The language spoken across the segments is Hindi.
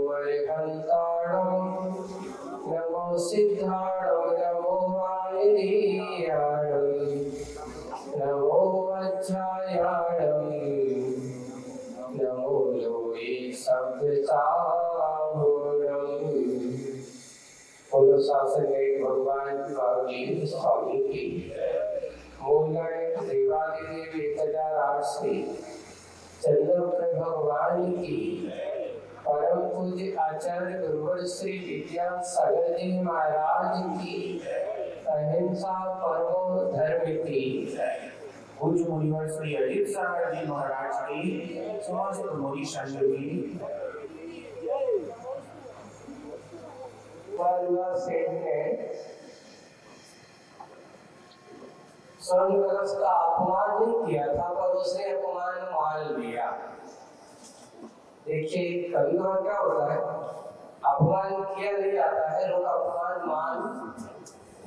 अरिहंताणं नमो सिद्धाणं नमो वाणिधीयाणं नमो वज्रायाणं नमो लोये सभ्यतामूढं। बोलो शासन भगवान महावीर स्वामी की। मूलगण देवादिदेव 1008 से चंद्रप्रभ भगवान की। परम पूज्य आचार्य गुरुवर श्री विद्यासागर जी महाराज की। अहिंसा परमो धर्म की। पूज्य मुनिवर श्री अजीत सागर जी महाराज की। समस्त मुनि संघ की। सेठ ने स्वर्ण कलश का अपमान नहीं किया था, पर उसने अपमान मान लिया। देखिए कभी कभी क्या होता है, अपमान किया नहीं जाता है, लोग अपमान मान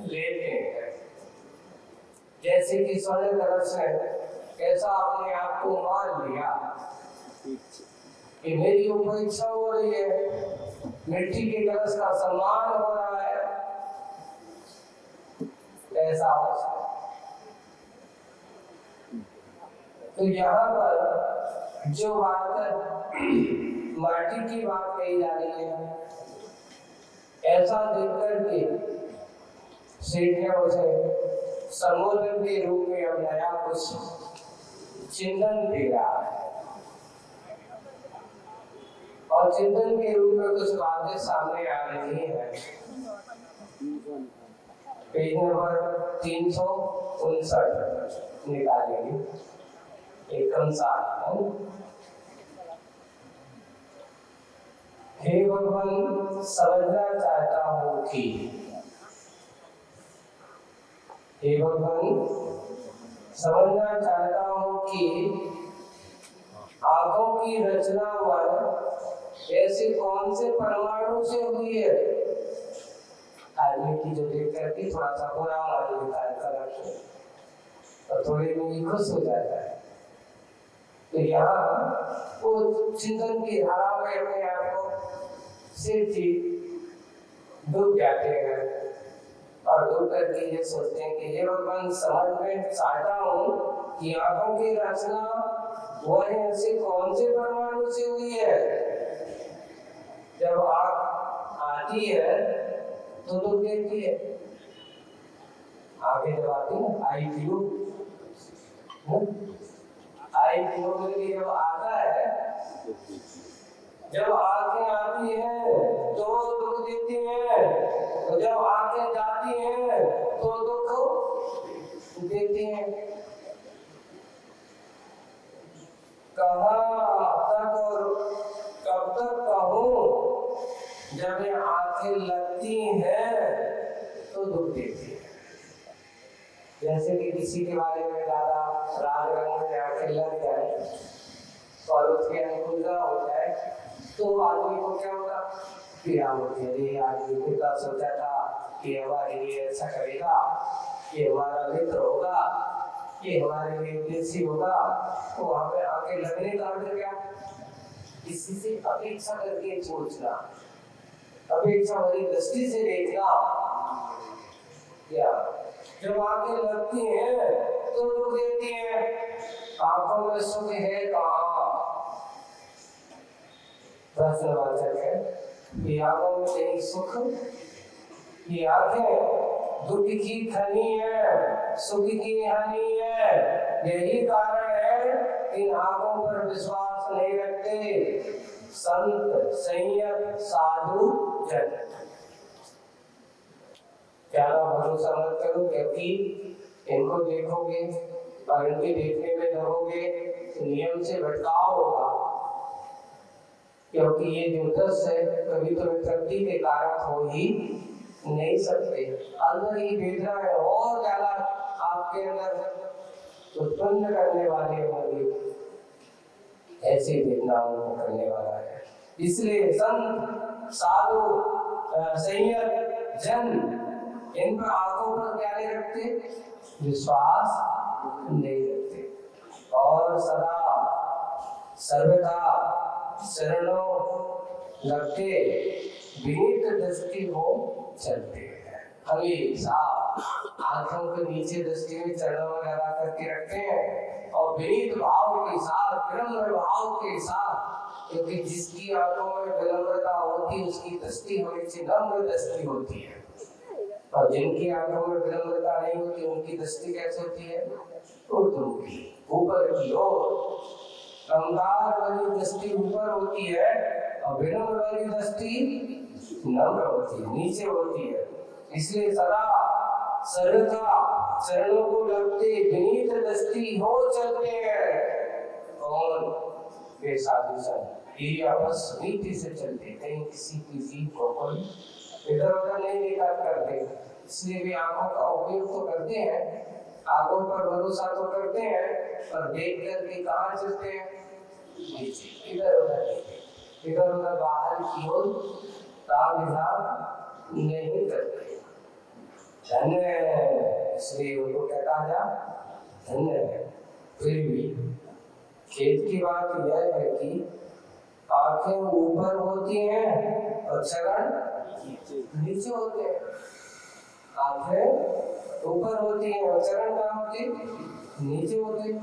लेते हैं। जैसे कि स्वर्ण कलश ने कैसा अपने आप को मान लिया कि मेरी उपेक्षा हो रही है, मिट्टी के कलश का सम्मान हो रहा है, ऐसा हो सकता। तो यहाँ पर जो बात माटी की बात कही जा रही है, ऐसा देख करके सेठ ने उसे संबोधन के रूप में अब नया कुछ चिंतन दे रहा है, और चिंतन के रूप में कुछ बातें सामने आ रही है। पेज नंबर 359 निकालेंगे एकदम साथ। हे भगवान, समझना चाहता हूँ कि हे भगवान, समझना चाहता हूँ कि आंखों की रचना ऐसे कौन से परमाणु से हुई है। आदमी की जो देख करके थोड़ा सा बुरा मान लेता है और थोड़े में खुश हो जाता है। तो यहाँ वो चिंतन की धारा में अपने आप को सिर्फ डूब जाते हैं और डूब करके ये सोचते हैं कि ये भगवान, समझ में चाहता हूँ कि आंखों की रचना वो है ऐसे कौन से परमाणु से हुई है। जब आँख आती है तो दुख देती है। आंखें जब आती है आई ट्यूब में जब आता है, जब आंखें आती हैं तो दुख देती हैं, तो जब आंखें जाती हैं तो दुख देती हैं। कहाँ तक और कब तक कहूँ, जब ये आंखें लगती हैं तो दुख देती है। जैसे कि किसी के बारे में ज्यादा राग रंग में आंखें लग जाए और उसके अनुकूलता हो जाए तो आदमी को क्या होगा, पीड़ा होती है। ये आदमी कितना सोचा था कि हमारे लिए अच्छा करेगा, ये हमारा मित्र होगा, ये हमारे लिए देसी होगा, तो वहां पे आंखें लगने का अर्थ क्या, किसी से अपेक्षा करके सोचना, अपेक्षा भरी दृष्टि से देखना। क्या जब आंखें लगती हैं तो दुख देती हैं। आंखों में सुख है कहाँ? प्रश्नवाचक है। ये आंखों में कहीं सुख, ये आंखें दुख की खनी है, सुख की हानि है। यही कारण है इन आंखों पर विश्वास नहीं रखते संत, संयत, साधु, जन। ज्यादा भरोसा मत करो, क्योंकि इनको देखोगे और इनके देखने में लगोगे नियम से भटकाव होगा। क्योंकि ये जो दस है कभी तो विकृति के कारक हो ही नहीं सकते। अंदर ही वेदना है और ज्यादा आपके अंदर उत्पन्न करने वाले होंगे, ऐसी वेदनाओं को करने वाला है। इसलिए संत, साधु, संयत, जन इन पर आंखों पर क्या नहीं रखते, विश्वास नहीं रखते और सदा सर्वदा शरणों लगते विनीत दृष्टि हो चलते हैं। हमेशा आंखों के नीचे दृष्टि में चरणों में लगा करके रखते हैं और विनीत भाव के साथ, विनम्र भाव के साथ, क्योंकि जिसकी आंखों में विनम्रता होती है उसकी दृष्टि हमेशा नम्र दृष्टि होती है, और जिनकी आंखों में विनम्रता नहीं होती उनकी दृष्टि कैसे होती है? ऊर्ध्वमुखी, ऊपर की ओर। अहंकार वाली दृष्टि ऊपर होती है और विनम्र वाली दृष्टि नम्र होती है, नीचे होती है। इसलिए सदा सर्वथा चरणों को लगते विनीत दृष्टि हो चलते हैं। और वे साधु संत ये आपस नीति से चलते, कहीं किसी की जीत को कोई इधर उधर नहीं देखा करते। इसलिए वे आंखों का उपयोग तो करते हैं, आंखों पर भरोसा तो करते हैं, पर देख करके कहाँ चलते हैं? नीचे, इधर उधर नहीं, इधर उधर बाहर की ओर ताक नहीं करते। धन्य है, इसलिए उनको क्या कहा जा? धन्य है। फिर भी खेत की बात यह है कि आंखें ऊपर होती हैं और चरण नीचे होते हैं। आंखें ऊपर होती हैं और चरण कहाँ होते? नीचे होते।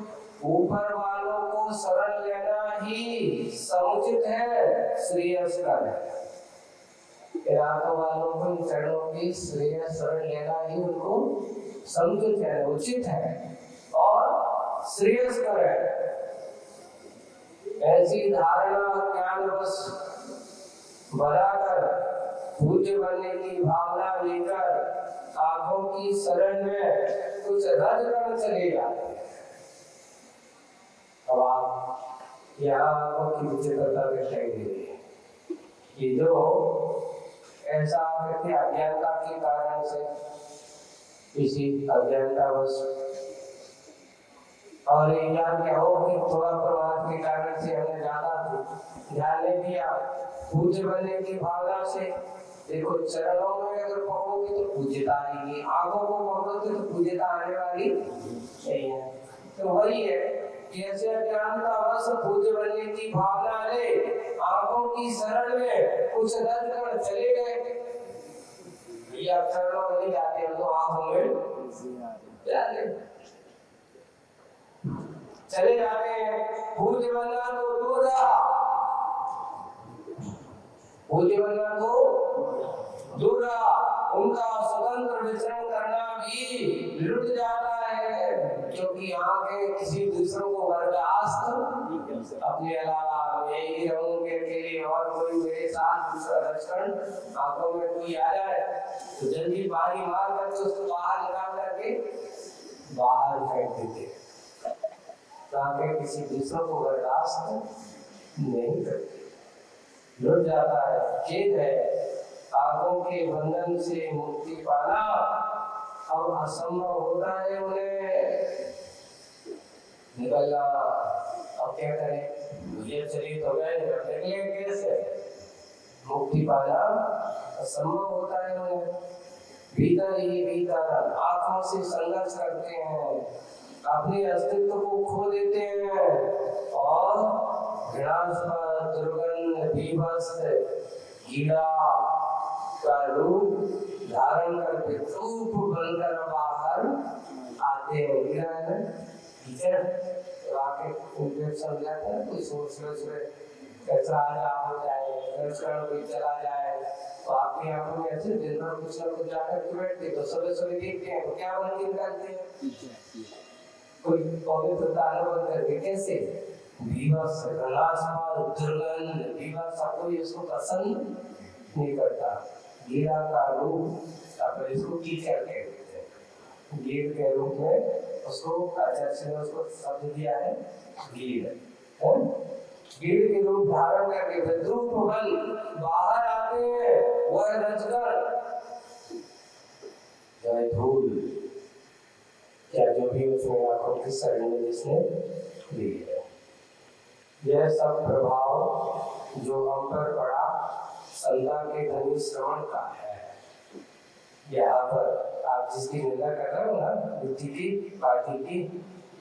ऊपर वालों को शरण लेना ही समुचित है, श्रेयस्कर है। आंखों वालों को इन चरणों की श्रेय शरण लेना ही उनको समुचित है, उचित है और श्रेयस्कर है। ऐसी धारणा ज्ञानवश बनाकर पूज्य बनने की भावना लेकर आंखों की शरण में कुछ रद्द कर चले जाते हैं। अब आप यहाँ आंखों की विचित्रता दिखाई दे रही है कि जो ऐसा करके अज्ञानता के कारण से, इसी अज्ञानतावश और ये ज्ञान क्या हो कि थोड़ा प्रमाद के कारण से हमने ज्यादा ध्यान नहीं दिया, पूज्य बनने की भावना से। देखो चरणों में अगर पकड़ोगे तो पूज्यता आएगी, आंखों को पकड़ोगे तो पूज्यता आने वाली नहीं है। तो वही है कि ऐसे अज्ञानतावश पूज्य बनने की भावना ले आंखों की शरण में कुछ रद्द कर चले गए। ये आप चरणों में नहीं जाते, हम तो आंखों में जाते चले जाते हैं। पूज्य बनना तो दूर रहा, पूज्य बनना तो दूर रहा, उनका स्वतंत्र विचरण करना भी लुट जाता है, क्योंकि आंखें किसी दूसरों को बर्दाश्त अपने अलावा यही रहूंगे अकेले और कोई मेरे साथ दूसरा लक्षण आंखों में कोई आ जाए तो जल्दी पानी मार करके उसको बाहर निकाल करके बाहर फेंक देते। आंखें किसी दूसरों को बर्दाश्त नहीं करती, लुट जाता है। खेद है, आंखों के बंधन से मुक्ति पाना अब असंभव होता है उन्हें निकलना। अब क्या करें? ये चलिए तो गए, निकले कैसे? मुक्ति पाना असंभव होता है उन्हें। भीतर ही भीतर आंखों से संघर्ष करते हैं, अपने अस्तित्व को खो देते हैं और घृणास्पद दुर्गंध विभत्स कीड़ा का रूप धारण करके धूप बनकर बाहर आते हैं। कीड़ा है ना, कीचड़ तो आके इन्फेक्शन जाता है, कोई सुबह कचरा हो जाए, कोई चला जाए तो आपकी आंखों में ऐसे दिन भर कुछ ना कुछ जाकर के बैठते, तो सुबह देखते हैं तो क्या बन के निकलते हैं? कोई पवित्रता अनुभव करके कैसे विवश दुर्गंध विवश, कोई उसको पसंद नहीं करता। कीड़ा का रूप अपने इसको कीचड़ कहते हैं, कीड़ के रूप में उसको आचार्य ने उसको शब्द दिया है कीड़। कीड़ के रूप धारण करके विद्रूप बन बाहर आते हैं। वह रजगण जय धूल, क्या जो भी उसने आंखों की शरण में जिसने ली है, यह सब प्रभाव जो हम पर पड़ा संध्या के धनी श्रवण का है। यहाँ पर आप जिसकी निंदा कर रहे हो ना, बुद्धि की, पार्टी की,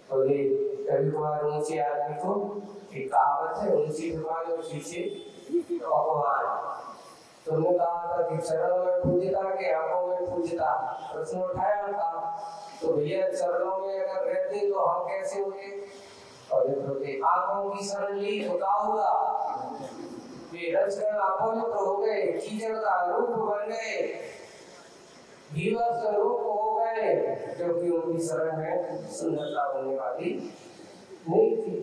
तो ये कभी कभार ऊंचे आदमी को एक कहावत है, ऊंची दुकान और पीछे पकवान। तुमने कहा था कि चरणों में पूजता कि आंखों में पूजता, प्रश्न उठाया था। तो भैया चरणों में अगर रहते तो हम कैसे होते, और ये आंखों की शरण ली तो क्या हुआ, वे रचकर आंखों में तो हो गए, कीचड़ का रूप बन गए, जीवा स्वरूप हो गए, क्योंकि उनकी शरण में सुंदरता बनने वाली नहीं थी।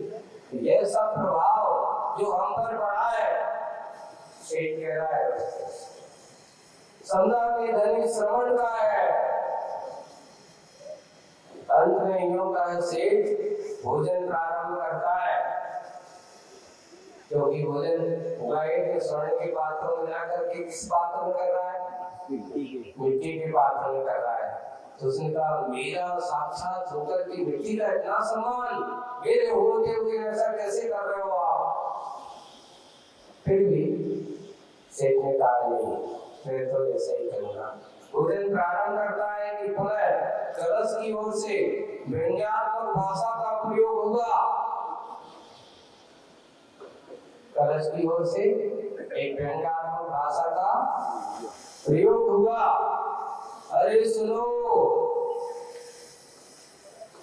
यह सब प्रभाव जो हम पर पड़ा है, सेठ कह रहा है, समझा के धनी श्रवण का है। अंत में यूं का सेठ भोजन प्रारंभ करता है, क्योंकि भोजन गाय के स्वर्ण के पात्रों में ना करके किस पात्र में कर रहा है, मिट्टी के पात्र में कर रहा है। तो उसने कहा मेरा साक्षात होकर की मिट्टी का इतना सम्मान मेरे होते हुए ऐसा कैसे कर रहे हो आप। फिर भी सेठ ने कहा नहीं, मैं तो ऐसा ही करूंगा। भोजन प्रारंभ करता है कि पुनः कलश की ओर से व्यंग्यात्मक भाषा का प्रयोग हुआ। कलश की ओर से एक व्यंग्यात्मक भाषा का प्रयोग हुआ। अरे सुनो,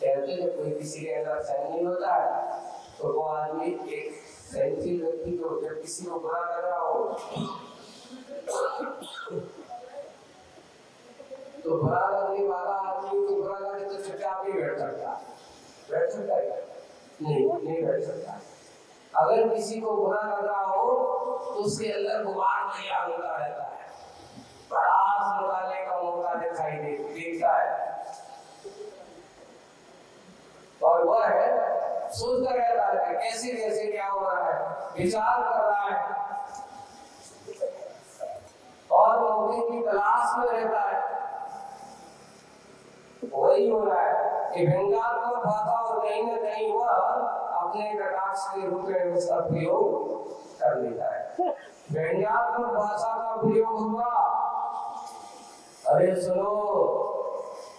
कहते जब कोई किसी के अंदर सहन नहीं होता है तो वो आदमी एक सहनशील व्यक्ति को जब किसी को बुरा कर रहा हो तो बुरा लगने वाला आदमी को बुरा लगे तो चुपचाप ही बैठ सकता है, नहीं बैठ सकता। अगर किसी को बुरा लग रहा हो तो उसके अंदर गुबार तैयार होता रहता है, बड़ा निकालने का मौका दिखाई देता है, और वह है सोचता रहता है कैसे कैसे क्या हो रहा है, विचार कर रहा है और मौके की तलाश में रहता है। वही हो रहा है कि व्यंग्यात्मक भाषा और कहीं न कहीं वह अपने कटाक्ष के रूप में उसका प्रयोग कर लेता है। व्यंग्यात्मक भाषा का प्रयोग हुआ। अरे सुनो,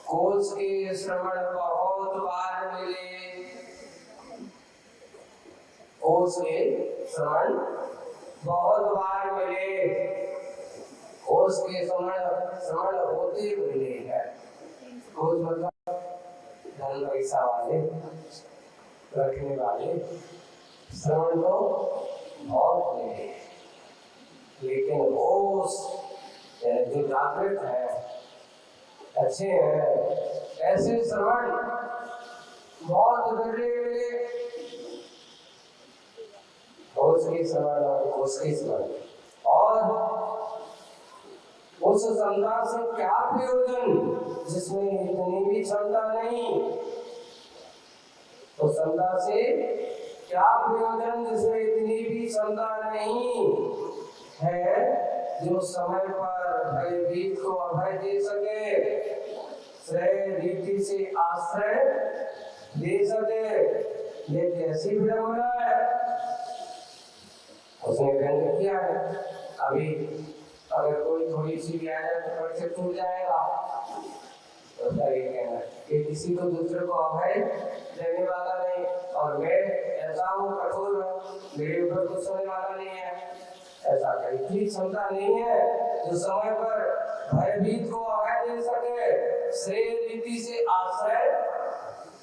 कोष के श्रवण बहुत बार मिले, कोष के श्रवण बहुत बार मिले, कोष के श्रवण होते मिले है। कोष मतलब धन पैसा वाले, रखने वाले, श्रवण तो बहुत मिले, लेकिन होश जो जागृत है, अच्छे हैं, ऐसे श्रवण बहुत विरले मिले। होश के श्रवण और कोष के श्रवण, और उस संता से क्या प्रयोजन जिसमें इतनी भी क्षमता नहीं, उस संता से क्या प्रयोजन जिसमें इतनी भी क्षमता नहीं है, जो समय पर भयभीत को अभय दे सके, श्रेय रीति से आश्रय दे सके। ये कैसी विडंबना है, उसने व्यंग किया है। अभी अगर कोई थोड़ी सी भी आ जाए तो फट से टूट जाएगा। तो ये कहना कि किसी को दूसरे को अभय देने वाला नहीं, और मैं ऐसा हूँ कठोर हूँ, मेरे ऊपर कुछ होने वाला नहीं है, ऐसा कहीं क्षमता नहीं है जो समय पर भयभीत को अभय दे सके, श्रेय रीति से आश्रय,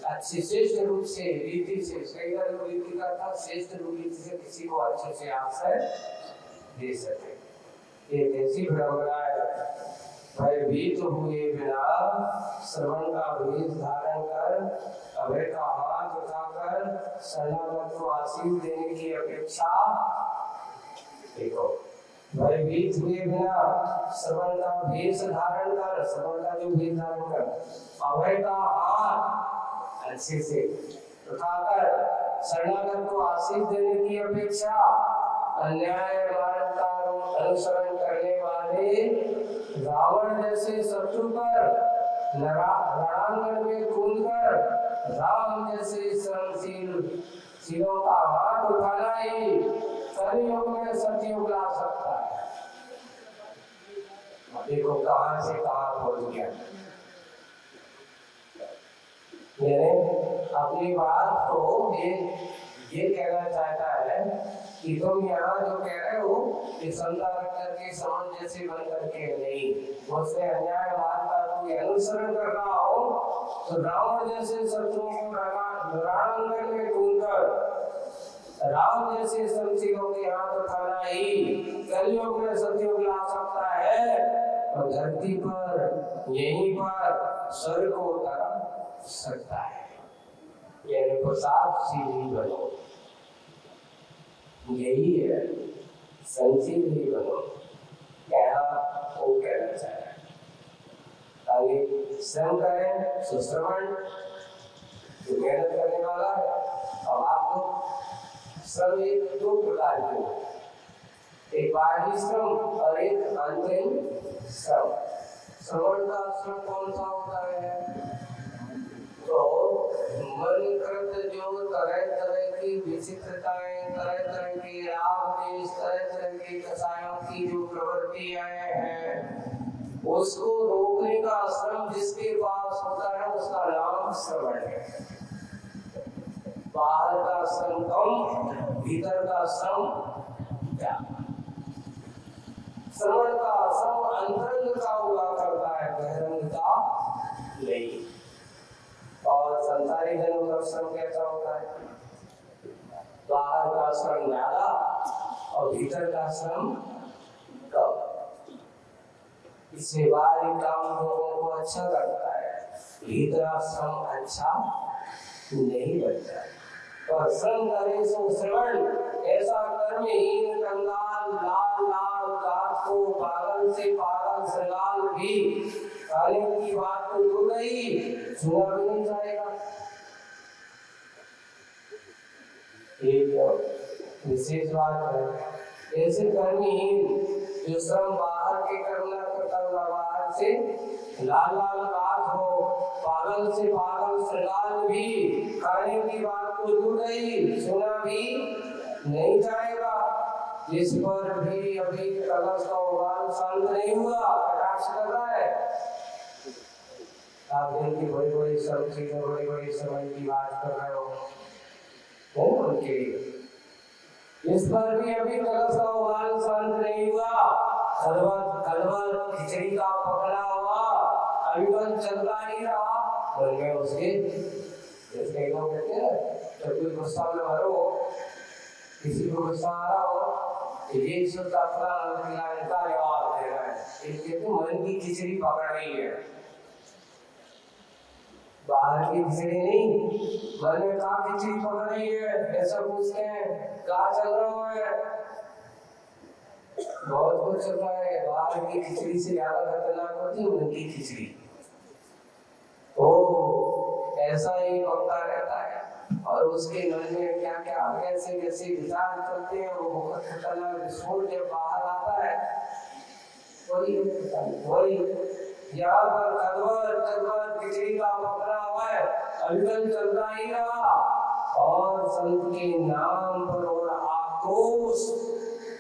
अच्छे श्रेष्ठ रूप से रीति से, सही रीति का था श्रेष्ठ रीति से किसी को अच्छे से आश्रय दे सके। ये कैसी विडंबना है। भयभीत हुए बिना श्रवण का वेश धारण कर, अभय का हाथ उठाकर शरणागत को आशीष देने की अपेक्षा, देखो, भयभीत हुए बिना श्रवण का वेश धारण कर, श्रवण का जो वेश धारण कर, अभय का हाथ अच्छे से उठाकर शरणागत को आशीष देने की अपेक्षा अन्याय मार्ग का अनुसरण करने वाले रावण जैसे शत्रु पर रणांगण में कूदकर राम जैसे श्रमशीलों का हाथ उठाना ही कलियुग में सतयुग ला सकता है। देखो कहां से कहां पहुंच गया। अपनी बात को ये कहना चाहता है कि तुम यहाँ जो कह रहे हो कि संता रख करके समझ जैसे बन करके नहीं, मुझसे अन्याय मार्ग का कोई अनुसरण कर रहा हो तो रावण जैसे शत्रुओं को रण में ढूंढकर राम जैसे संचियों के हाथ उठाना ही कलयुग में सतयुग ला सकता है, और धरती पर यहीं पर स्वर्ग को उतार सकता है। यानी प्रसाद सीधी बनो, यही है संजीवनी बनो, क्या वो कहना चाह रहा है। आगे स्वयं करें सुश्रवण जो मेहनत करने वाला है। अब आपको श्रम एक दो प्रकार के, एक बाहरी श्रम और एक आंतरिक श्रम। श्रवण का श्रम कौन सा होता है? तो मन कृत जो तरह तरह की विचित्रताएं, तरह तरह की राग, तरह तरह की कसायों की जो प्रवृत्तियां हैं, उसको रोकने का श्रम जिसके पास होता है उसका नाम श्रवण है। बाहर का श्रम कम, भीतर का श्रम ज्यादा। श्रवण का श्रम अंतरंग का हुआ करता है, बहिरंग का नहीं। और संसारी जनों का श्रम कैसा होता है? बाहर का श्रम ज्यादा और भीतर का श्रम कम। इससे बाहरी काम लोगों को अच्छा लगता है, भीतर श्रम अच्छा नहीं लगता है। और श्रम करे सो श्रवण, ऐसा कर्महीन कंगाल लाल लाल गात को पागल से पागल श्रृंगाल भी खाने की बात तो हो गई, सुना भी नहीं जाएगा। एक विशेष बात है, ऐसे कर्महीन जो श्रम बाहर के कर्म न करता हुआ बाहर से लाल लाल गात हो, पागल से पागल श्रृंगाल भी खाने की बात तो हो गई, सुना भी नहीं जाएगा। जिस पर भी अभी कलश का उबाल शांत नहीं हुआ, कटाक्ष कर रहा है। आप दिन की बड़ी बड़ी सब चीजें, बड़ी बड़ी समय की बात कर रहे हो उनके लिए। इस पर भी अभी कलश का उबाल शांत नहीं हुआ, खलबल खिचड़ी का पकड़ा हुआ अभी बल चलता ही रहा। मन में उसके जैसे लोग कहते हैं जब कोई गुस्सा में भरो, किसी को गुस्सा आ रहा हो तो ये सोचता मन की खिचड़ी पकड़ रही है, बाहर की खिचड़ी नहीं, मन में कहाँ खिचड़ी पकड़ रही है ऐसा पूछते हैं। कहाँ चल रहा है? बहुत कुछ चल रहा है। बाहर की खिचड़ी से ज्यादा खतरनाक होती है मन की खिचड़ी। ओ ऐसा ही पकता रहता है और उसके मन में क्या क्या कैसे कैसे विचार चलते हैं, वो बहुत खतरनाक विस्फोट जब बाहर आता है वही यहाँ पर खलबल खिचड़ी का पकड़ा हुआ है, अविकल चलता ही रहा। और संत के नाम पर और आक्रोश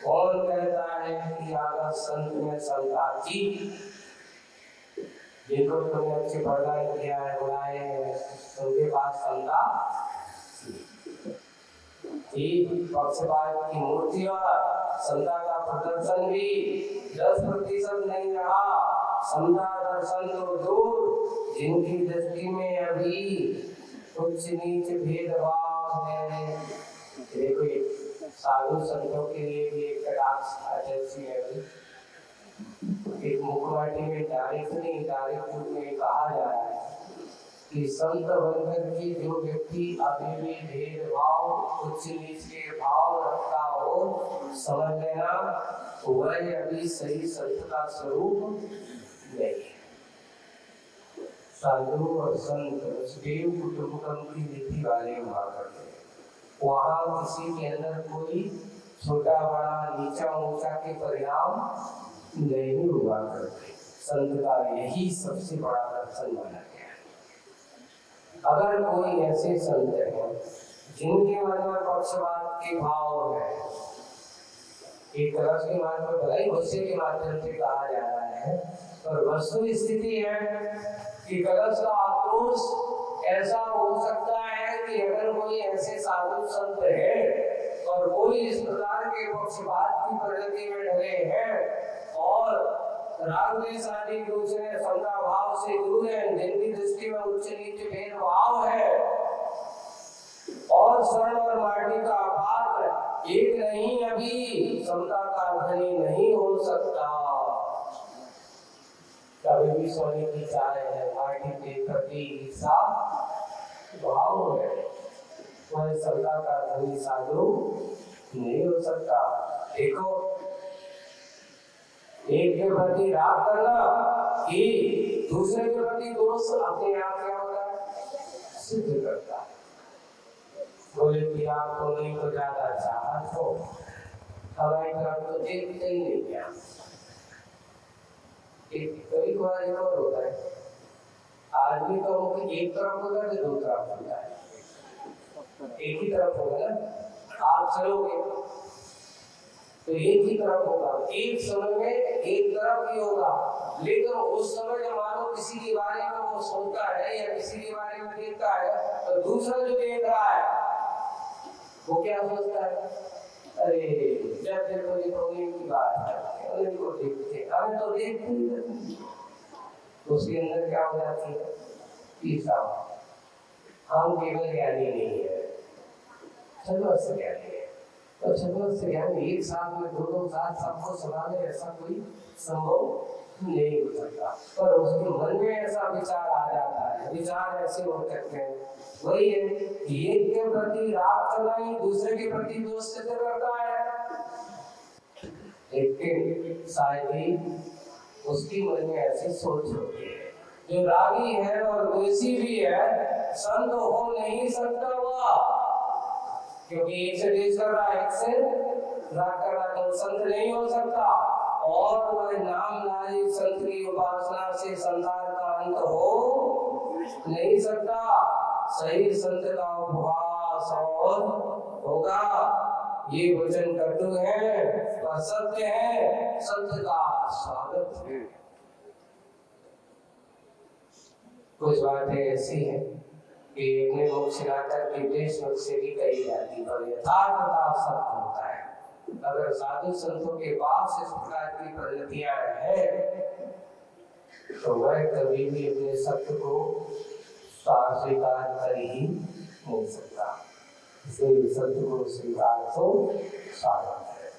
कौन कहता है कि आगा संत में संता जी, जिनको तुमने अच्छे पढ़ाई किया है, बुलाए हैं, उनके पास संता पक्षपात की मूर्ति और संता का प्रदर्शन भी 10% नहीं रहा। संता दर्शन तो दूर, जिनकी दृष्टि में अभी उच्च नीच भेदभाव है। देखो साधु संतों के लिए भी एक कटाक्ष जैसी है। एक मुखवाटी में तारीफ नहीं, तारीफ में कहा जा रहा है कि संत बनकर के जो व्यक्ति अभी भी भेदभाव उच्च नीच के भाव रखता हो, समझ लेना वह अभी सही संत का स्वरूप नहीं। साधु और संत देव कुटुंबकम की रीति वाले हुआ करते, वहाँ किसी के अंदर कोई छोटा बड़ा नीचा ऊंचा के परिणाम नहीं हुआ करते। संत का यही सबसे बड़ा दर्शन माना गया। अगर कोई ऐसे संत हैं जिनके मन में पक्षपात के भाव है, एक कलश के मार्ग पर भलाई गुस्से के माध्यम से कहा जा रहा है, पर वस्तु स्थिति है कि कलश का आक्रोश ऐसा हो सकता है कि अगर कोई ऐसे साधु संत है और कोई इस प्रकार के पक्षपात की प्रगति में ढले हैं और राग द्वेष आदि दूसरे समता भाव से दूर है, जिनकी दृष्टि में उच्च नीच भेदभाव है और स्वर्ण और माटी का पात्र एक नहीं, अभी समता का धनी नहीं हो सकता। कभी भी सोने की चाय है, माटी के प्रति ईर्षा भाव है, वह समता का धनी साधु नहीं हो सकता। देखो, एक के प्रति राग करना कि दूसरे के प्रति दोष अपने आप क्या होता है, सिद्ध करता है। बोले कि आपको नहीं तो ज्यादा चाहत हो, हमारी तरफ तो देखते ही नहीं क्या। कभी बार एक और होता है, आदमी का मुख एक तरफ होता है, दो तरफ होता है, एक ही तरफ होगा ना। आप चलोगे तो एक ही तरफ होगा, एक समय में एक तरफ ही होगा, लेकिन उस समय जब मानो किसी के बारे में वो सोचता है या किसी के बारे में देखता है, तो दूसरा जो देख रहा है वो क्या सोचता है, अरे जब देखो उन्हीं की बात है, उन्हीं को देखते, हमें तो देखते ही नहीं। तो उसके अंदर क्या हो जाती है, ईर्षा। हम केवल ज्ञानी नहीं है, सर्वस्व ज्ञानी है। तो सर्वस्व ज्ञानी एक साथ में दो साथ सबको संभाले, ऐसा कोई संभव नहीं हो सकता। पर उसके मन में ऐसा विचार आ जाता है, विचार ऐसे हो सकते हैं, वही है कि एक के प्रति राग करना ही दूसरे के प्रति दोष सिद्ध करता है। लेकिन शायद ही उसकी मन में ऐसी सोच होती है। जो रागी है और द्वेषी भी है, संत हो नहीं सकता वह, क्योंकि एक से द्वेष कर रहा है, एक से राग कर रहा है, तो संत नहीं हो सकता। और वह नामधारी संत की उपासना से संसार का अंत हो नहीं सकता। सही संत का उपवास और होगा, ये वचन कटु है पर सत्य है, संत का स्वागत है। कुछ बातें ऐसी हैं कि अपने मुख से लाकर के देश मुख से भी कही जाती, पर यथार्थता सत्य होता है। अगर साधु संतों के पास इस प्रकार की प्रगतियां हैं तो वह कभी भी अपने सत्य को स्वीकार कर ही नहीं सकता। इसलिए सत्य को स्वीकार तो साधन है।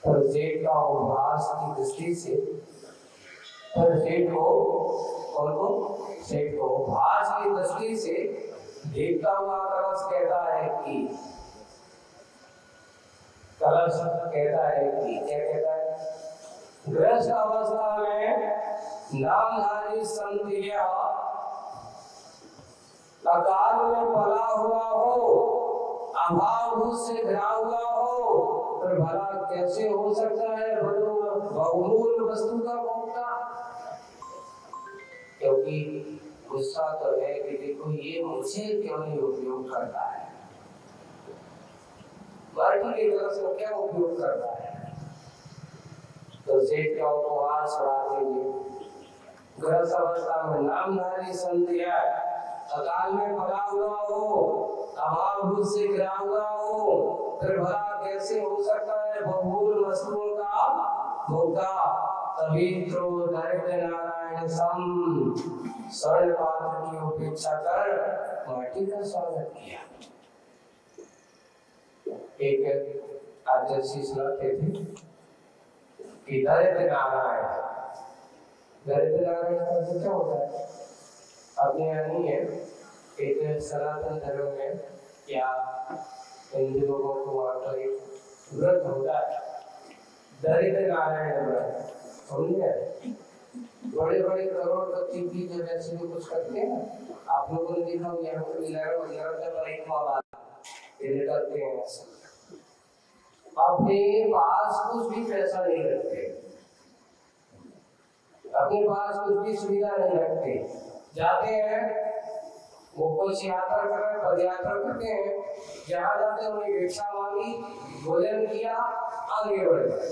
पर जेठ का उपवास की दृष्टि से, पर जेठ को उपवास की दृष्टि से देखता हुआ कलश कहता है कि क्या कहता है, गृहस्थ अवस्था में नामधारी संत यह अकाल में पला हुआ हो, अभाव से घिरा हुआ हो, तो भला कैसे हो सकता है बहुमूल्य वस्तु का भोक्ता। क्योंकि गुस्सा तो है कि देखो ये मुझे क्यों नहीं उपयोग करता है, माटी के कलश में क्या उपयोग करता है। तो सेठ का उपवास रात में गृहस्थ अवस्था में नामधारी संत या अकाल में पड़ा हुआ हो, अभाव से घिरा हुआ हो, फिर भला कैसे हो सकता है बहुमूल्य वस्तुओं का भोक्ता। तभी तो दरिद्र नारायण सम स्वर्ण पात्र की उपेक्षा कर माटी का स्वागत किया। एक आदर्शी सुनाते थे कि दरिद्र नारायण का क्या होता है, अपने यहाँ नहीं है। एक सनातन धर्म में या हिंदू लोगों को वहाँ पर एक व्रत होता है, दरिद्र नारायण व्रत। समझे, बड़े बड़े करोड़पति भी जब ऐसे भी कुछ करते हैं, आप लोगों ने देखा होगा यहाँ पर करते हैं, अपने पास कुछ भी पैसा नहीं रखते, अपने पास कुछ भी सुविधा नहीं रखते, जाते हैं वो कुछ यात्रा कर रहे, पद यात्रा करते हैं, जहाँ जाते हैं उन्हें भिक्षा मांगी, भोजन किया, आगे बढ़ गए।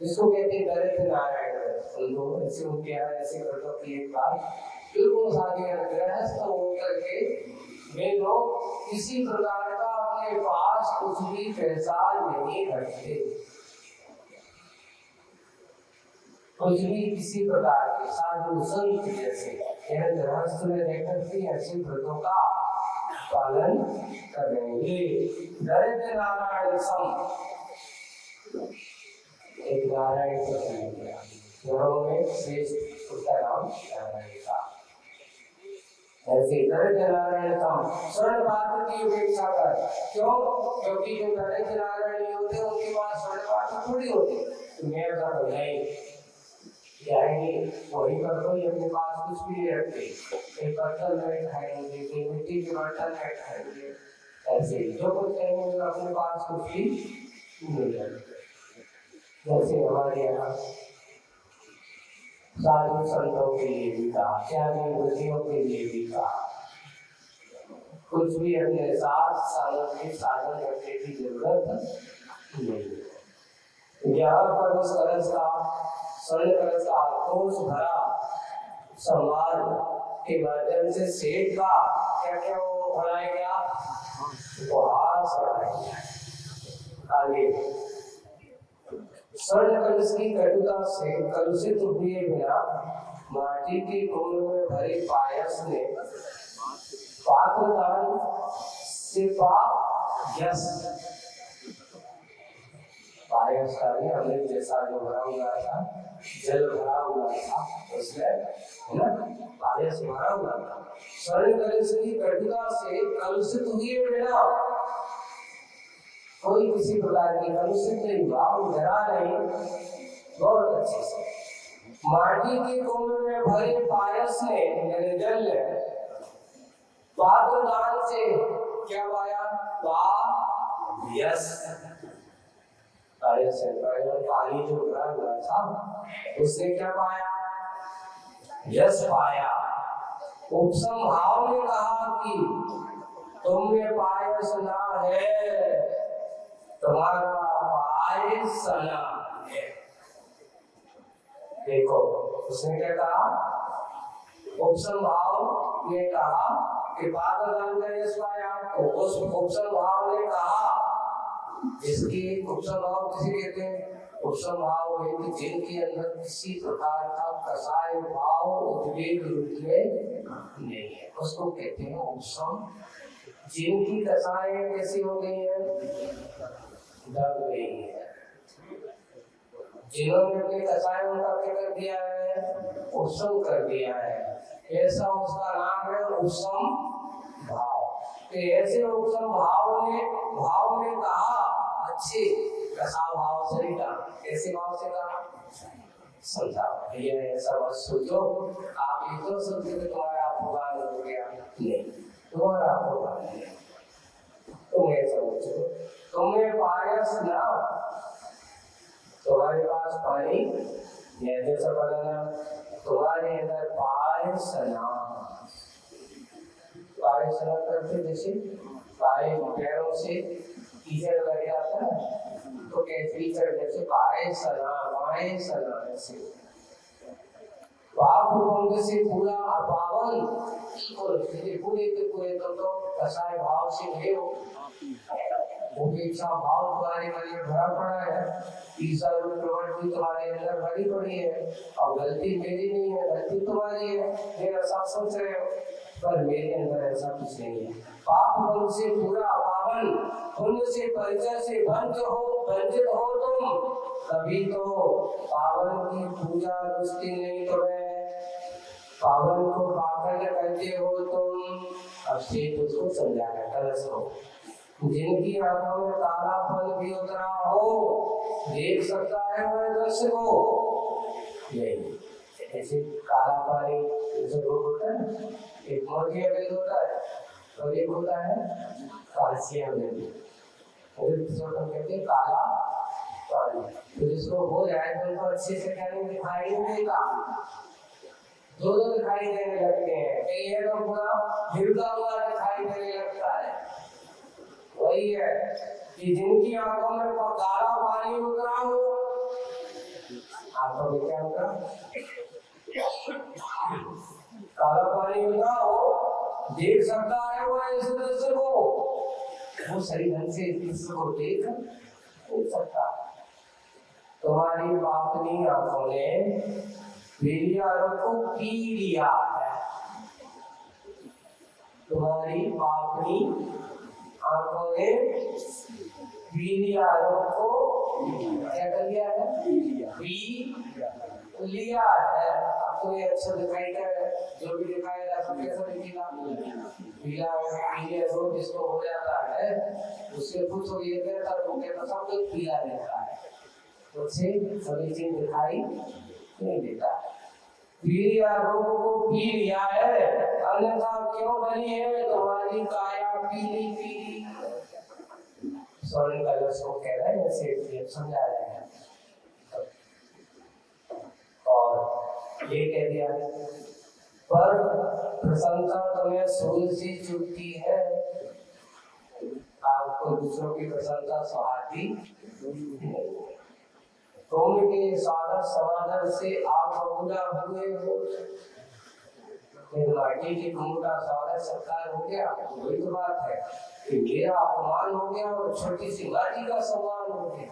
इसको कहते हैं दरिद्र नारायण। उनको ऐसे उनके यहाँ ऐसे करता कि एक बार बिल्कुल साधे गृहस्थ होकर के वे लोग किसी प्रकार का अपने पास कुछ भी पैसा नहीं रखते, कुछ भी किसी प्रकार के साधु संत जैसे गृहस्थ में रहकर के ऐसे व्रतों का पालन करेंगे। दरिद्र नारायण सम, एक नारायण घरों में श्रेष्ठ उसका नाम नारायण था। ऐसे दरिद्र नारायण सम स्वर्ण पात्र की उपेक्षा कर। क्यों? क्योंकि जो दरिद्र नारायण नहीं होते उनके पास स्वर्ण पात्र थोड़ी होती। तुम्हें ऐसा नहीं जाएंगे वही कर दो, अपने पास कुछ भी नहीं रखते, एक बर्तन में खाएंगे, एक मिट्टी के बर्तन में खाएंगे, ऐसे जो कुछ कहेंगे अपने पास कुछ भी नहीं रखते। जैसे हमारे यहाँ साधु संतों के लिए भी कहा, त्यागी बुद्धियों के लिए भी कहा, कुछ भी अपने साथ सामग्री साधन रखने की जरूरत नहीं है। यहाँ पर उस कलश का स्वर्ण कलश का आक्रोश भरा संवाद के माध्यम से सेठ का क्या क्या वो बढ़ाया गया, उपहास बढ़ाया गया। आगे स्वर्ण कलश की कटुता से कलुषित हुए बिना माटी के कुंड में भरे पायस ने पात्र दान से पाप यश, पायस का भी अमृत जैसा जो भरा हुआ था, जल भरा हुआ था, उसमें है ना पायस भरा हुआ था। स्वर्ण कलश की कटुता से कलुषित हुए बिना, कोई किसी प्रकार की कलुषित नहीं, भाव डरा नहीं, बहुत अच्छे से माटी के कुंभ में भरे पायस ने जल ने पात्र दान से क्या पाया, पाप यश, पायस पानी जो भरा हुआ था उसने क्या पाया, यश पाया। उपसम भाव ने कहा कि तुम में पायस ना है, तुम्हारा पायस ना है। देखो उसने क्या कहा, उपसम भाव ने कहा कि पात्र दान का यश पाया, तो उस उपसम भाव ने कहा, इसकी उपसम भाव किसे कहते हैं, उपसम भाव है कि जिनके अंदर किसी प्रकार का कसाय भाव उद्वेग रूप में नहीं है, उसको कहते हैं उपसम। जिनकी कसाय कैसी हो गई है, दब गई है, जिन्होंने अपने कसायों का क्या कर दिया है, उपसम कर दिया है, ऐसा उसका नाम है उपसम भाव। तो ऐसे उपसम भाव ने कहा, अच्छे कसा भाव से नहीं कहा, ऐसे भाव से कहा, समझा ये ऐसा मत सोचो आप ये तो सोचते कि तुम्हारा भगवान हो गया, नहीं तुम्हारा भगवान नहीं, तुम ऐसा सोचो तुम्हें पायस ना, तुम्हारे पास पानी जैसा बनाना, तुम्हारे अंदर पायस ना, पायस ना करते जैसे पाए पैरों से कीचड़ लग जाता है तो कैसे कीचड़ जैसे पायस ना ऐसे पाप भंग से पूरा अपावन पूरे के पूरे तो कसाय भाव से भरे हो, उपेक्षा भाव तुम्हारे मन में भरा पड़ा है, ईसा रूप प्रवृत्ति तुम्हारे अंदर भरी पड़ी है, और गलती मेरी नहीं है, गलती तुम्हारी है, मेरा साथ सोच रहे हो, पर मेरे अंदर ऐसा कुछ नहीं है। पाप भंग से पूरा अपावन, पुण्य से परिचय से वंचित हो तुम, कभी तो पावन की पूजा रुचती नहीं तुम्हें, पावन को पाखंड करते हो तुम। अब से तुझको समझाना कलश हो, जिनकी आंखों में कालापन भी उतरा हो, देख सकता है वह दृश्य को नहीं, ऐसे काला पानी जैसे रोग होता है, एक मोतिया बिंद होता है और एक होता है कालसिया बिंद, कहते हैं काला पानी। तो जिसको हो जाए तो उनको अच्छे से कहने दिखाई नहीं देगा, दो दिखाई देने लगते हैं, कई है तो पूरा हिलता हुआ दिखाई देने लगता है। वही है कि जिनकी आंखों में काला पानी उतरा हो, आंखों में क्या उतरा, काला पानी मिला हो, देख सकता है वो इस दृश्य को, वो सही ढंग से इस दृश्य को देख नहीं सकता। तुम्हारी पापनी आंखों ने मेरी आरोप को पी लिया है। तुम्हारी पापनी आंखों ने पीली आरोप को क्या कर लिया है? पी लिया है। अब तो ये अच्छा दिखाई क्या है? जो भी दिखाएगा सब कैसा दिखेगा? पीला पीले रोग जिसको हो जाता है उसके कुछ हो ये कहता तो सब कुछ पीला दिखता है, तो उसे सभी चीज दिखाई नहीं देता। पीली आरोप को पी लिया है, अन्यथा क्यों बनी है तुम्हारी काया पीली पीली? स्वर्ण कलश को कह रहे हैं, ऐसे समझा रहे हैं। और ये कह दिया पर प्रशंसा तुम्हें सूर्य सी चुभती है। आपको दूसरों की प्रशंसा सुहाती नहीं। तुम के सागर समाधान से आप बबूला हुए हो, माटी के कुंभ का स्वागत सत्कार हो गया, वही तो बात है कि मेरा अपमान हो गया और छोटी सी माटी का सम्मान हो गया।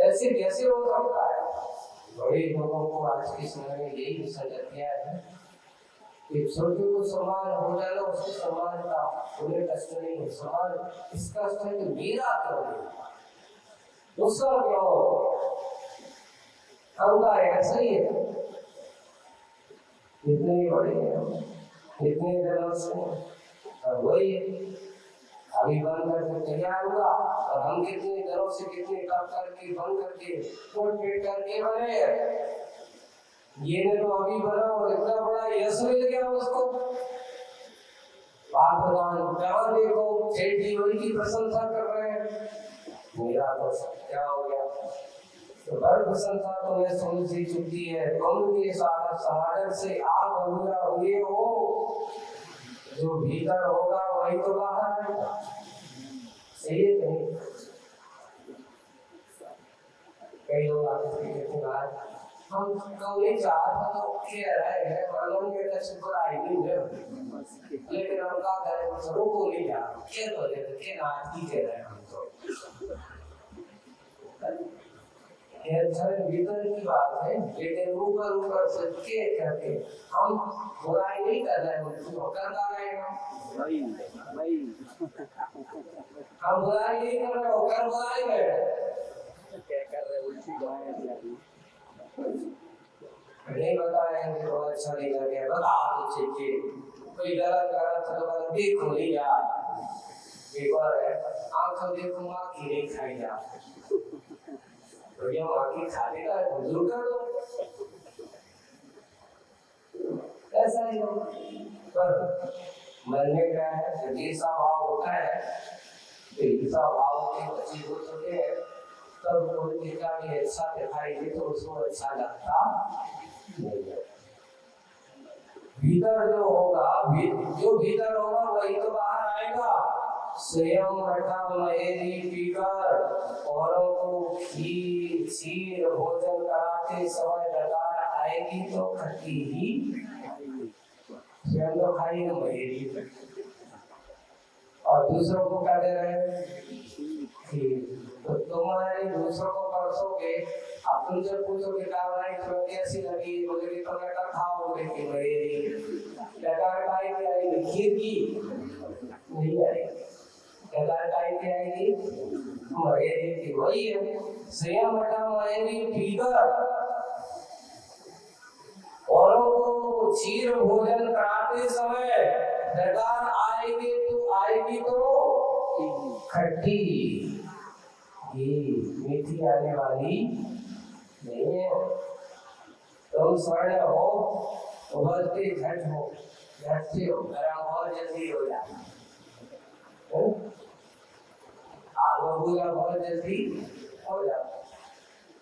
ऐसे कैसे हो सकता है? बड़े लोगों को आज के समय में यही संगतियां है कि छोटे को सम्मान हो जाना, उसके सम्मान का उन्हें कष्ट नहीं है। सम्मान इस कष्ट है कि मेरा क्यों नहीं, उसका क्यों? अहंकार ऐसा ही है। इतने बड़े हैं, इतने जन्म से, और वही अभी बन करके तैयार हुआ, और हम कितने दिनों से कितने काम करके बन करके कोट पेट करके बने। ये ने तो अभी बना और इतना बड़ा यश मिल गया उसको। बात प्रधान जहाँ देखो सेठ जी वही की प्रशंसा कर रहे हैं, मेरा तो क्या हो गया? तो बड़ प्रशंसा तुम्हें सुन सी चुकी है। तुम के सागर समाधन से आप अधूरा हुए हो, जो भीतर होगा वही तो बाहर आएगा। सही है नहीं? कई लोग आते हैं हम कौन चाहता तो कह रहे हैं मालूम के दर्शन पर आई नहीं है, लेकिन हम क्या करें? सबों को नहीं जा क्या तो देते के नाच की कह रहे हैं हम तो। भीतर की बात है, लेकिन ऊपर ऊपर से के करके हम बुराई नहीं कर रहे हैं, कर रहे हैं हम बुराई नहीं कर रहे हो, कर बुराई क्या कर रहे? उल्टी नहीं बताएंगे तो अच्छा नहीं लगे, बता दो चीजें। कोई गलत गलत तो देखो नहीं यार, एक बार आंखों देखो माँ की नहीं खाई जा, भैया माँ की खाने का बुजुर्ग कर दो, ऐसा ही हो। पर मन में क्या है? जैसा भाव होता है, जैसा भाव के बच्चे हो चुके हैं, तब कोई जितना भी अच्छा दिखाई दे तो उसको अच्छा लगता नहीं है। भीतर जो होगा, जो भीतर होगा वही तो बाहर आएगा। स्वयं मठा महेरी पीकर औरों को खीर भोजन कराते समय डकार आएगी तो खट्टी ही, स्वयं तो खाई है महेरी और दूसरों को क्या दे रहे हैं? तो तुम्हारे दूसरों को परसोगे, अब तुमसे पूछोगे क्या बनाई तुम्हें कैसी लगी, बोलेगी तो बेटा खाओ, बोलेगी महेरी। डकार खाई की आएगी, खीर की नहीं आएगी, डकार खाई की आएगी महेरी की। वही है स्वयं मठा महेरी पीकर औरों को क्षीर भोजन कराते समय डकार आएगी तो खट्टी, ये मीठी आने वाली नहीं है। तुम स्वर्ण हो, उभरते घट हो, घट से हो, गरम बहुत जल्दी हो जाए, आग बबूला बहुत जल्दी हो जाए।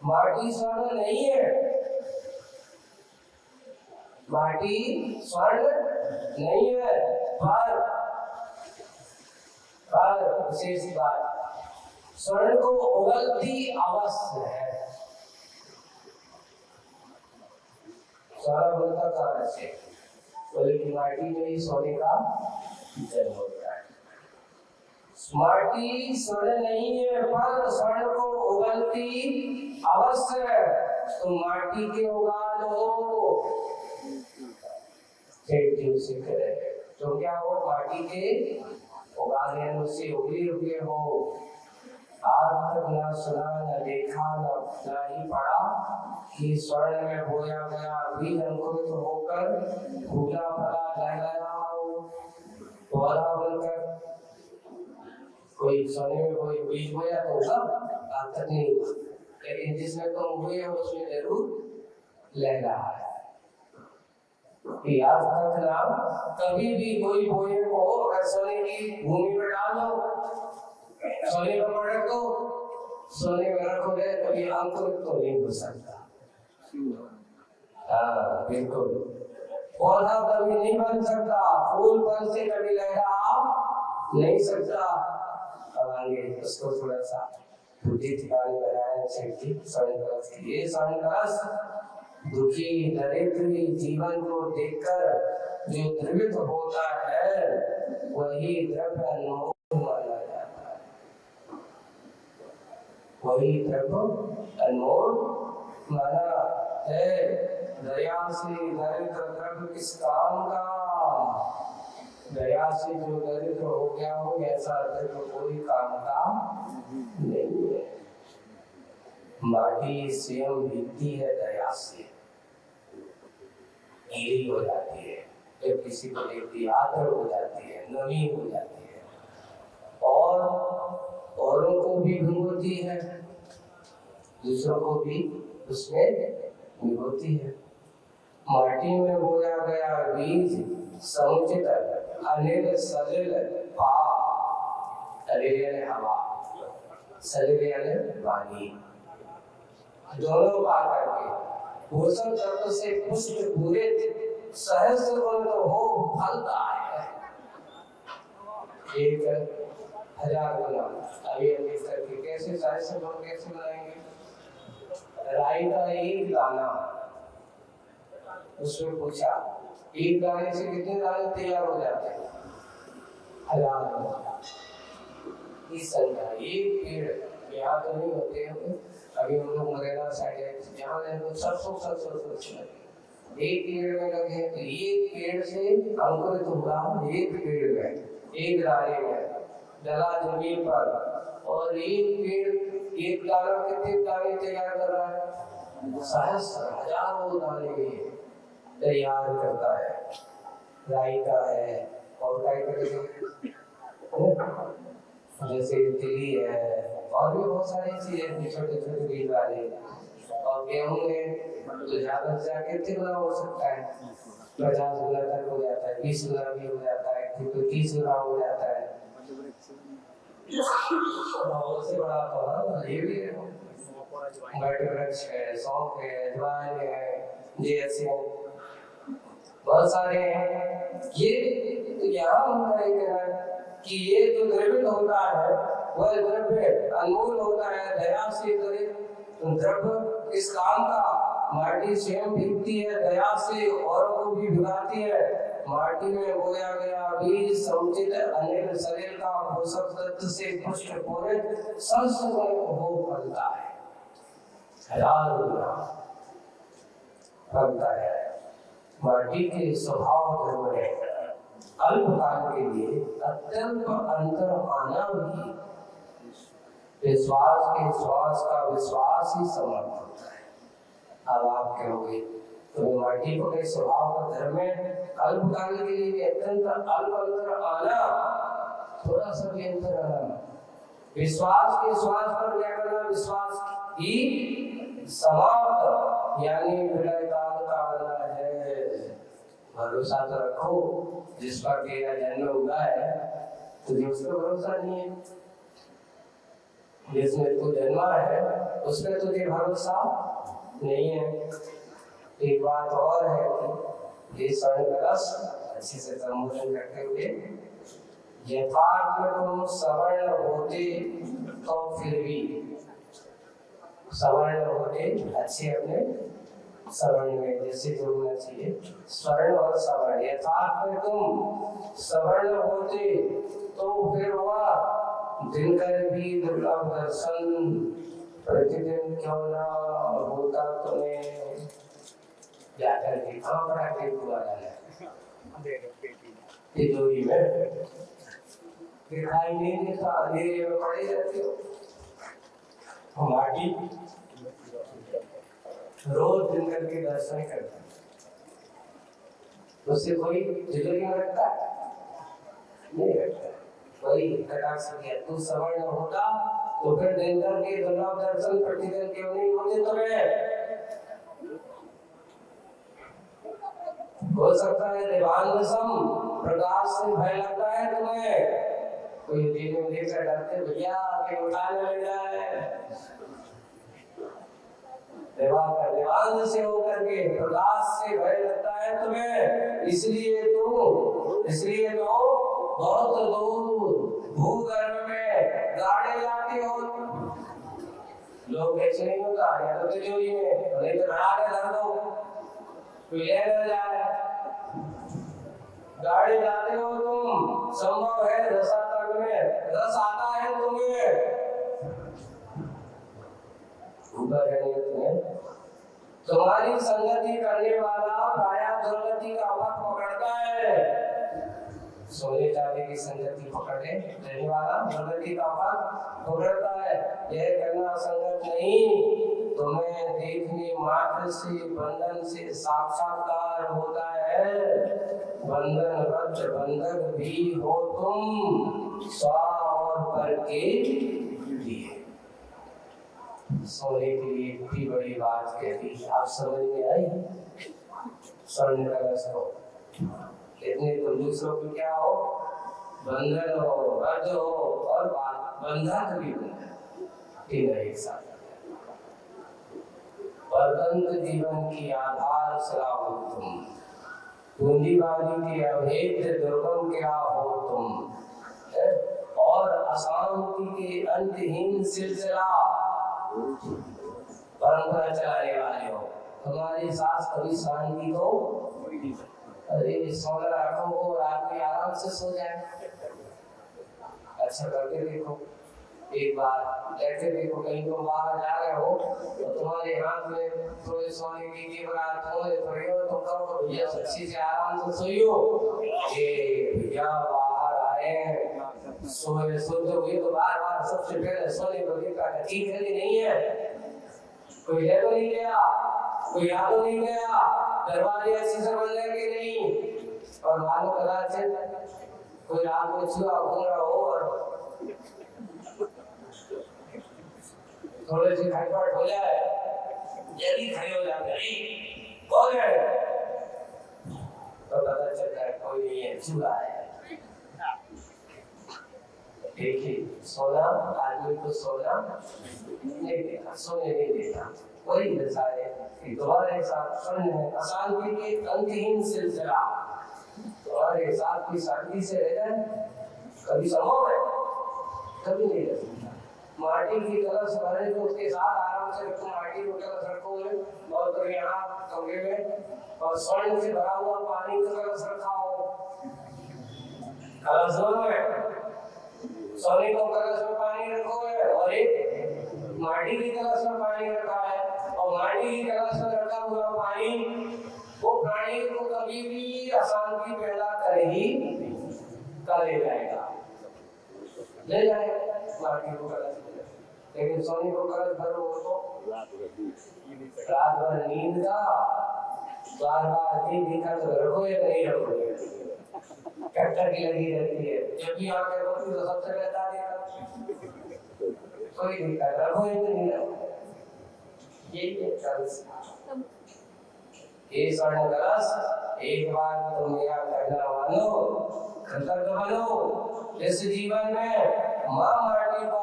माटी स्वर्ण नहीं है, माटी स्वर्ण नहीं है, पर विशेष बात, स्वर्ण को उगलती अवस्था है। सोना बनता कहाँ से? बोले कि माटी में ही सोने का जन्म होता है। माटी स्वर्ण नहीं है, पर स्वर्ण को उगलती अवश्य है। तो माटी के उगा लो, से करे तो क्या हो? माटी के उगा लेने से उगले हो। आज तक ना सुना न देखा न ही पढ़ा कि स्वर्ण में बोया गया बीज अंकुरित होकर फूला फला लहलहा हो, पौधा बनकर। कोई सोने में कोई बीज बोया तो सब आज तक नहीं हुआ, लेकिन जिसमें तुम बोए हो उसमें जरूर लहलहा है। आज तक ना कभी भी कोई बोए को अगर सोने की भूमि में डालो, सोने में पड़े तो सोने में रखोगे, कभी अंकुरित तो नहीं हो सकता। हाँ बिल्कुल, पौधा कभी नहीं बन सकता, फूल फल से कभी लहरा नहीं सकता। आगे उसको थोड़ा सा बुद्धि ठिकाने लगाया चाहिए। स्वर्ण कलश, ये स्वर्ण कलश दुखी दरिद्र जीवन को देखकर जो द्रवित होता है वही द्रव्य अनमोल माना जाता है, वही द्रव्य अनमोल माना है। दया से दरिद्र द्रव्य किस काम का? दया से जो दरिद्र हो गया हो ऐसा द्रव्य कोई काम का नहीं है। माटी स्वयं भीगती है दया से, गीली हो जाती है, जब किसी को देखती आदर हो जाती है, नमी हो जाती है, और औरों को भी भिगोती है, दूसरों को भी उसमें भिगोती है। माटी में बोया गया बीज समुचित अनिल सलिल भाव, अनिल यानी हवा, सलिल यानी पानी, दोनों पा करके पोषण तत्व से पुष्ट पूरे सहस्र गुण हो फलता है। 1000 गुना। अभी हम देख करके कैसे सहस्र गुण कैसे बनाएंगे? राई का एक दाना, उसमें पूछा एक दाने से कितने दाने तैयार हो जाते हैं? 1000। इस संख्या एक पेड़ यहाँ तो नहीं होते हैं। अभी हम लोग मरेना साइड जहाँ तो सरसों एक पेड़ में लगे हैं, तो एक पेड़ से अंकुरित होगा, एक पेड़ में एक दाने में डला जमीन पर, और एक पेड़ एक दाना कितने दाने तैयार कर रहा है? सहस्र हजारों दाने तैयार करता है। राई का है और क्या करेगा, जैसे तिली है और भी बहुत सारी चीजें छोटे छोटे बीज वाले। और गेहूं में तो ज्यादा से ज्यादा कितने गुना हो सकता है? 50 गुना तक हो जाता है, 20 गुना भी हो जाता है, तो 30 गुना हो जाता है। उससे बड़ा तो ये भी है, वृक्ष है, सौंफ है, अजवाइन है, ये ऐसे बहुत सारे हैं। ये तो यहाँ हम कहेंगे कि ये जो द्रवित होता है वह द्रव्य अनमोल होता है। दया से द्रव्य इस काम का? माटी स्वयं भीगती है दया से, औरों को भी भिगाती है। माटी में बोया गया बीज समुचित अनिल शरीर का पोषक तत्व से पुष्ट पूरित सहस्र हो फलता है, 1000 गुना फलता है। माटी के स्वभाव धर्म है अल्पकाल के लिए अत्यंत अंतर आना भी विश्वास के श्वास का विश्वास ही समर्थ होता है। अब आप कहोगे तो माटी को के स्वभाव का धर्म है अल्पकाल के लिए अत्यंत अल्प अंतर आना, थोड़ा सा भी अंतर आना। विश्वास के श्वास पर क्या करना? विश्वास ही समाप्त, यानी विलय काल का आना है। भरोसा तो रखो, जिस पर तेरा जन्म हुआ है तुझे उस पर भरोसा नहीं है, जिसमें तू जन्मा है उस पर तुझे भरोसा नहीं है। एक बात और है कि ये स्वर्ण कलश अच्छे से संबोधन करते हुए, यथार्थ में तुम सवर्ण होते तो फिर भी सवर्ण होते, अच्छे अपने सवर्ण में जैसे जो होना चाहिए, स्वर्ण और सवर्ण। यथार्थ में तुम सवर्ण होते तो फिर हुआ दिनकर भी दुर्लभ दर्शन प्रतिदिन क्यों ना होता तुम्हें। जाकर के कहाँ पड़ा के हुआ है तिजोरी में दिखाई नहीं देता, अंधेरे में पड़े रहते हो। माटी रोज दिन करके दर्शन करता है, उससे कोई तिजोरी में रखता है नहीं रखता। वही कटाक्ष किया, तू सवर्ण होता तो फिर दिन करके दुर्लभ दर्शन प्रतिदिन क्यों नहीं होते तुम्हें। हो सकता है देवांगसम प्रकाश से भय लगता है तुम्हें, कोई दिन में देखकर डरते भैया के उठाने लग जाए। देवांग से होकर के प्रकाश से भय लगता है तुम्हें, इसलिए तो बहुत दूर भूगर्भ में गाड़े जाते हो। लोग ऐसे नहीं होता या तो तिजोरी में, नहीं तो बढ़ा के धर दो, कोई ले न जाए। गाड़ी जाते हो तुम, संभव है रसातल में रस आता है तुम्हें, ऊपर है तुम्हें। तुम्हारी संगति करने वाला प्रायः दुर्गति का पथ पकड़ता है। सोने चांदी की संगति पकड़ने रहने वाला दुर्गति का पथ पकड़ता है। यह करना संगत नहीं, तुम्हें देखने मात्र से बंधन से साक्षात्कार होता है। बंधनबद्ध बंधक भी हो तुम, स्व और पर के लिए। सोने के लिए इतनी बड़ी बात कह दी, आप समझ में आई। स्वर्ण कलश हो, इतने तो दूसरों को क्या हो, बंधन हो, बद्ध हो और बंधक भी हो, तीनों एक साथ। परतंत्र जीवन की आधारशिला हो तुम, पूंजीवादी के अभेद्य दुर्गम क्या हो तुम, और अशांति के अंतहीन सिलसिला परंपरा चलाने वाले हो। हमारी सास कभी शांति को, अरे सोना रखो हो, रात में आराम से सो जाए। अच्छा करके देखो, एक बार बैठे देखो, कहीं तुम बाहर जा रहे हो तो तुम्हारे हाथ में थोड़े सोने की जेवरात थोड़े पड़े हो, तुम कहो भैया सच्ची से आराम से सोइयो। ये भैया बाहर आए सोए सोते हुए तो बार-बार सबसे पहले सोने को देखा, ठीक है कि नहीं है, कोई ले तो नहीं गया, कोई आ तो नहीं गया, दरवाजे अच्छे से बंद है कि नहीं। और मालूम करा से कोई रात में छुआ घूम रहा हो और थोड़े से खटपट हो जाए, जल्दी खड़े हो जाते हैं, हो गए तो पता चलता है कोई नहीं है, छुआ है। देखिए सोना, आदमी को सोना नहीं देता, सोने नहीं देता, वही दशा है कि तुम्हारे साथ स्वर्ण है, अशांति के अंतहीन सिलसिला। तुम्हारे साथ की शांति से रह जाए कभी संभव है, कभी नहीं रह सकता। माटी की कलश भरे तो उसके साथ आराम से रखो, माटी को कलश रखोगे और तो यहाँ कमरे में, और स्वर्ण से भरा हुआ पानी का कलश रखा हो, कलश में सोने को कलश में पानी रखोगे और एक माटी की कलश में पानी रखा है, और माटी की कलश में रखा हुआ पानी वो प्राणी को कभी भी अशांति पैदा कर ले जाएगा, ले जाएगा माटी को कलश में। लेकिन सोने को कलश भरो तो रात भर नींद का बार-बार देखा तो रखोगे नहीं रखोगे, कट्टर की लगी रहती है, जब भी आंखें खोलती तो सबसे पहले देखा कोई देखा रखो नहीं रखो। ये स्वर्ण कलश एक बार तुम मेरा कहना मानो, कृतज्ञ बनो। इस जीवन में माँ माटी को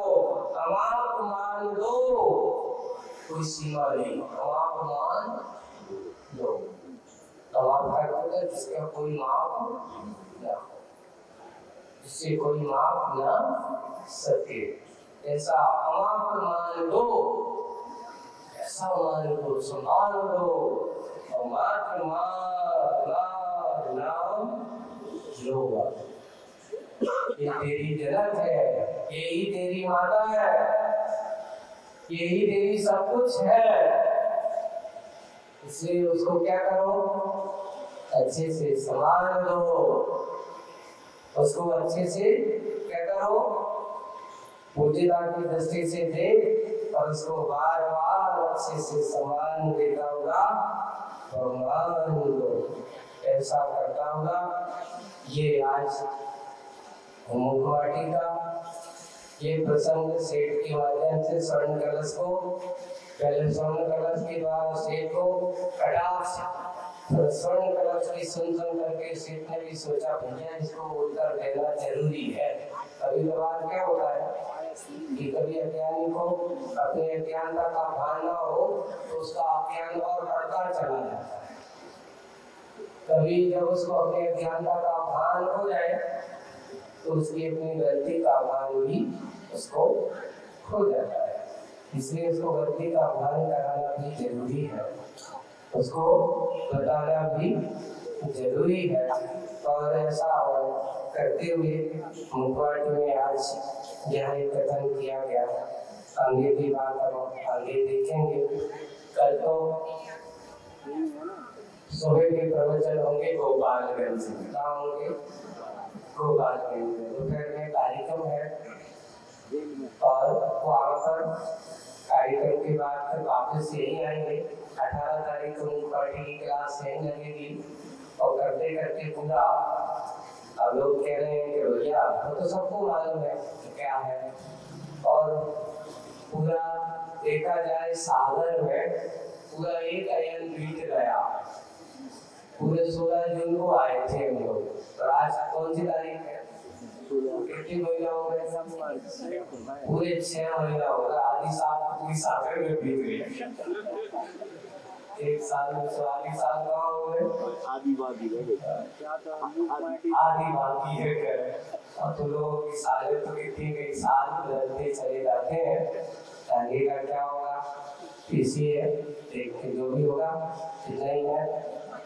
अमाप मान दो, कोई सीमा नहीं, अमाप मान दो। अमाप है जिसका कोई माप न हो, जिससे कोई माप न सके, ऐसा अमाप मान दो, ऐसा मान दो, सम्मान दो। और मात्र नाम लो। ये तेरी जनक है, यही तेरी माता है, यही तेरी सब कुछ है। इसलिए उसको क्या करो, अच्छे से सम्मान दो, उसको अच्छे से क्या करो, पूज्यता की दृष्टि से देख और उसको बार बार अच्छे से सम्मान देता होगा, भगवान को ऐसा करता होगा। ये आज मुखवाटी का ये प्रसंग सेठ के माध्यम से स्वर्ण कलश को, पहले स्वर्ण कलश के द्वारा सेठ को कटाक्ष, स्वर्ण कलश की सुन करके सेठ ने भी सोचा भैया इसको उत्तर देना जरूरी है। कभी कभार क्या होता है कि कभी अज्ञानी को अपने अज्ञानता का भान न हो तो उसका अज्ञान और बढ़ता चला जाता है। कभी जब उसको अपने अज्ञानता का भान हो जाए तो उसकी अपनी गलती का भान भी उसको खो जाता है। इसलिए उसको गलती का भान कराना भी जरूरी है, उसको बताना भी जरूरी है। और ऐसा करते हुए मुखवाटी में आज यह एक कथन किया गया। आगे की बात हम आगे देखेंगे। कल तो सुबह के प्रवचन होंगे गोपालगंज में, कहाँ होंगे, गोपालगंज में। दोपहर में कार्यक्रम है और वहाँ पर कार्यक्रम के बाद फिर वापस यही आएंगे। 18 तारीख को मुखवाटी की क्लास यहीं लगेगी और करते करते पूरा, अब लोग कह रहे हैं कि भैया वो तो सबको मालूम है तो क्या है, और पूरा देखा जाए सागर में पूरा एक अयन बीत गया। पूरे 16 जून को आए थे हम लोग, तो आज कौन सी तारीख है, कितनी महीना हो गए, पूरे 6 महीना होगा। आधी साल पूरी सागर में बीत गई। एक साल में 40 साल कहाँ हो गए, आधी बाकी है कर। और तो लोगों की सालें तो कितनी कई साल बदलते चले जाते हैं। आगे का क्या होगा इसलिए देख के जो भी होगा इतना ही है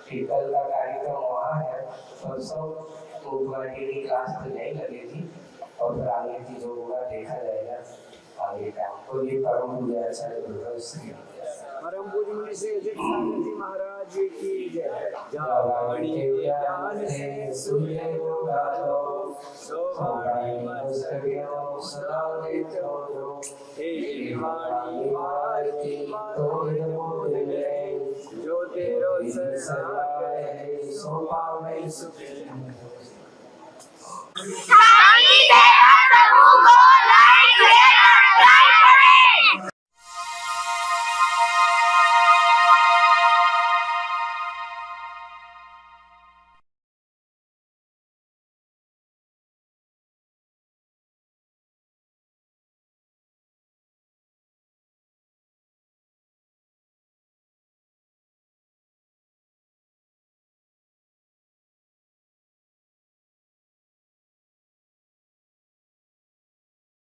कि कल का कार्यक्रम वहाँ है, परसों मुखवाटी की क्लास तो नहीं लगेगी और फिर आगे की जो होगा देखा जाएगा आगे का। तो ये परम पूजा आचार्य श्री परम पूजनीय श्री अजित सागर जी महाराज की जय। जावाणी के ज्ञान से सूर्य को गालो, सोवाणी मस्तव्यों सदा देतो दो। हे वाणी वाणी तो बोल ले, जो तेरो सरनाए सो पावे सुख।